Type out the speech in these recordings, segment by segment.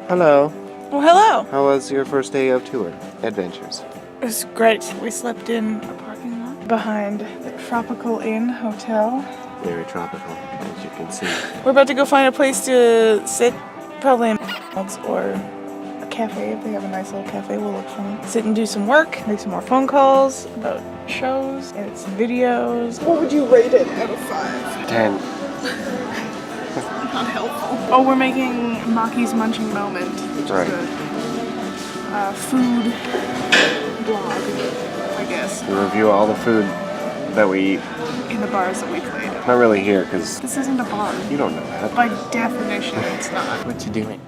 Hello. Well, hello. How was your first day of tour adventures? It was great. We slept in a parking lot behind the Tropical Inn Hotel. Very tropical, as you can see. We're about to go find a place to sit, probably in McDonald's or a cafe. If they have a nice little cafe, we'll look fun. Sit and do some work, make some more phone calls about shows, edit some videos. What would you rate it out of 5? 10. Not helpful. Oh, we're making Maki's Munching Moment, which is Right. a food blog, I guess, We review all the food that we eat. in the bars that we played at. Not really here, because This isn't a bar. you don't know that. By definition, it's not. What you doing?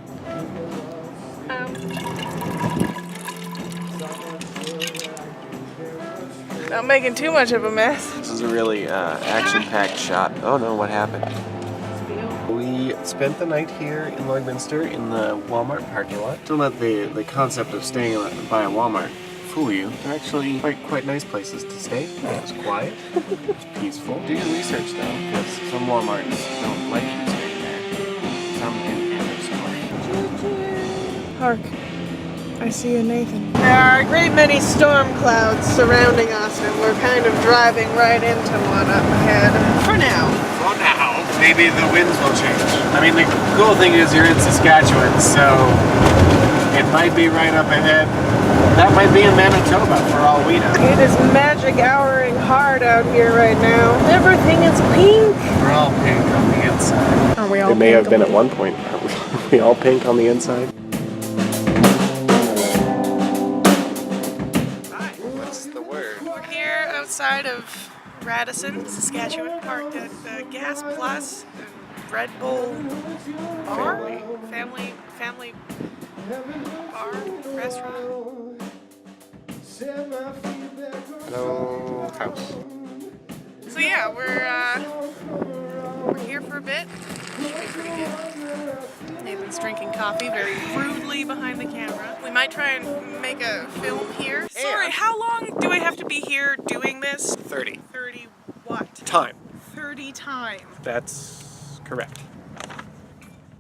Not making too much of a mess. This is a really action-packed shot. Oh no, what happened? We spent the night here in Lloydminster in the Walmart parking lot. Don't let the concept of staying by a Walmart fool you. They're actually quite nice places to stay. It's quiet, it's peaceful. Do your research though, because some Walmarts don't like you staying there. Some do end of story. Hark. I see a Nathan. There are a great many storm clouds surrounding us, and we're kind of driving right into one up ahead. For now. For now, maybe the winds will change. I mean, the cool thing is you're in Saskatchewan, so it might be right up ahead. That might be in Manitoba for all we know. It is magic houring hard out here right now. Everything is pink. We're all pink on the inside. Are we all It may pink have been on at one point. Are we all pink on the inside? Hi, what's the word? We're here outside of Radisson, Saskatchewan, parked at the Gas Plus and Red Bull Bar? Family bar, restaurant. Hello, house. So yeah, we're here for a bit. Should be pretty good. Nathan's drinking coffee very rudely behind the camera. We might try and make a film here. Sorry, how long do I have to be here doing this? 30. 30 what? Time. 30 time. That's correct.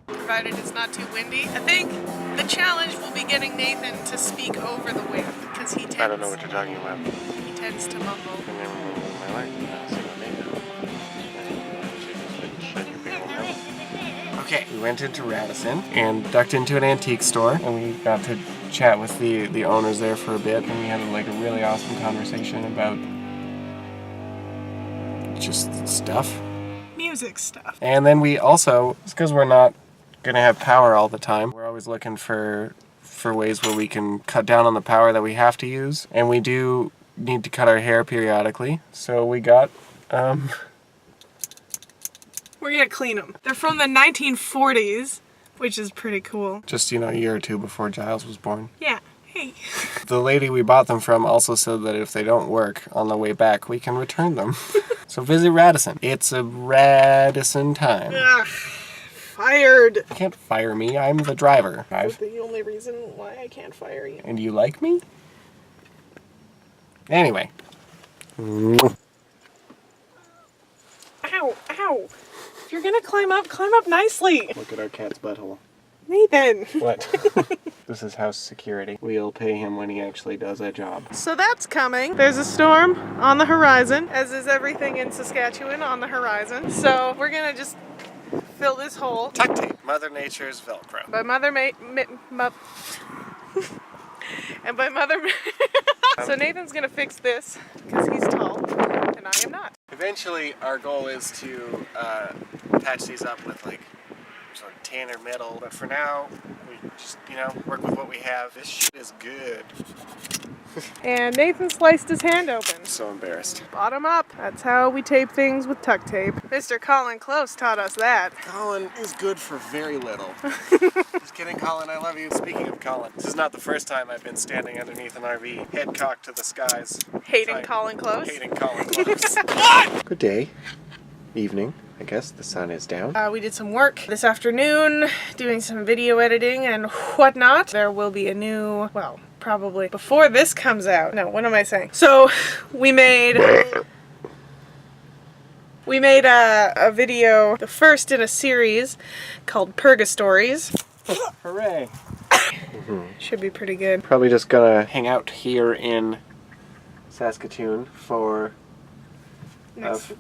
Provided it's not too windy. I think the challenge will be getting Nathan to speak over the wind, because he tends... I don't know what you're talking about. He tends to mumble. I never remember in my life. Okay, we went into Radisson and ducked into an antique store, and we got to chat with the owners there for a bit, and we had like a really awesome conversation about just stuff. Music stuff. And then we also, just because we're not gonna have power all the time, we're always looking for ways where we can cut down on the power that we have to use, and we do need to cut our hair periodically, so we got We're gonna clean them. They're from the 1940s, which is pretty cool. just, a year or two before Giles was born. Yeah. Hey. The lady we bought them from also said that if they don't work on the way back, we can return them. So visit Radisson. It's a Radisson time. Ugh. Fired. You can't fire me, I'm the driver. That's the only reason why I can't fire you. And you like me? Anyway. Ow, ow. If you're gonna climb up nicely. Look at our cat's butthole. Nathan. What? This is house security. We'll pay him when he actually does a job. So that's coming. There's a storm on the horizon, as is everything in Saskatchewan on the horizon. So we're gonna just fill this hole. Tuck tape. Mother Nature's Velcro. By Mother and by Mother So Nathan's gonna fix this, because he's tall, and I am not. Eventually, our goal is to patch these up with like sort of tan or metal, but for now, we just, work with what we have. This shit is good. And Nathan sliced his hand open. So embarrassed. Bottom up. That's how we tape things with tuck tape. Mr. Colin Close taught us that. Colin is good for very little. Just kidding, Colin, I love you. Speaking of Colin, this is not the first time I've been standing underneath an RV, head cocked to the skies. Hating Colin Close? Hating Colin Close. What? Good day. Evening. I guess the sun is down. We did some work this afternoon, doing some video editing and whatnot. There will be a new, well, probably before this comes out. No, what am I saying? So, we made a video, the first in a series, called Purgastories. Hooray. Should be pretty good. Probably just gonna hang out here in Saskatoon for Next.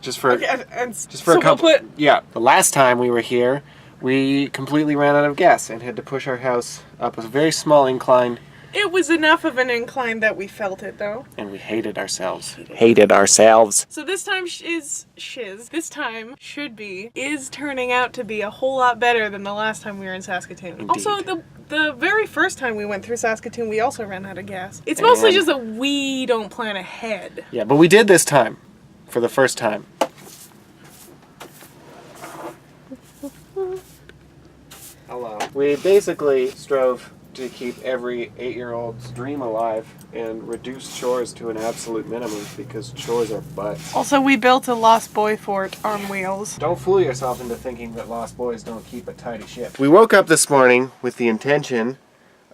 just for Okay, just for a couple. Yeah, the last time we were here, we completely ran out of gas and had to push our house up a very small incline. It was enough of an incline that we felt it, though. And we hated ourselves. Hated ourselves. So this time is turning out to be a whole lot better than the last time we were in Saskatoon. Indeed. Also, the very first time we went through Saskatoon, we also ran out of gas. It's mostly just that we don't plan ahead. Yeah, but we did this time. For the first time. Hello. We basically strove to keep every 8-year-old's dream alive and reduce chores to an absolute minimum because chores are butts. Also, we built a Lost Boy fort on wheels. Don't fool yourself into thinking that Lost Boys don't keep a tidy ship. We woke up this morning with the intention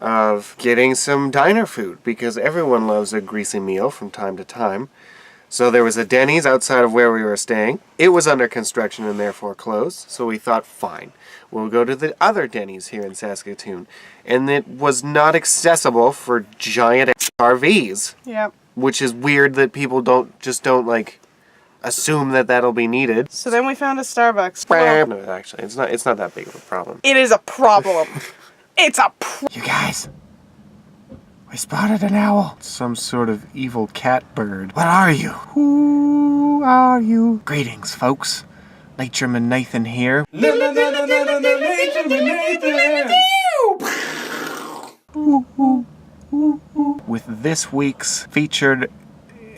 of getting some diner food because everyone loves a greasy meal from time to time. So there was a Denny's outside of where we were staying. It was under construction and therefore closed, so we thought, fine, we'll go to the other Denny's here in Saskatoon. And it was not accessible for giant RVs. Yep. Which is weird that people don't like assume that that'll be needed. So then we found a Starbucks. Well, no, actually, it's not that big of a problem. it is a problem. It's a You guys, we spotted an owl. Some sort of evil cat bird. What are you? Who are you? Greetings, folks. Natureman Nathan here. Natureman Nathan! With this week's featured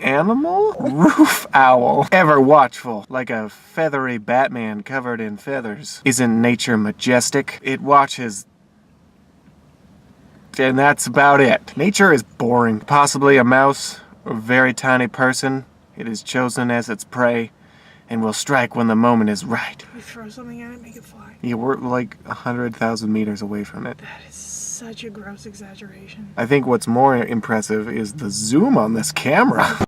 animal? Roof owl. Ever watchful, like a feathery Batman covered in feathers. Isn't nature majestic? It watches. And that's about it. Nature is boring. Possibly a mouse, a very tiny person. It is chosen as its prey, and will strike when the moment is right. We throw something at it, make it fly. Yeah, we're like 100,000 meters away from it. That is such a gross exaggeration. I think what's more impressive is the zoom on this camera.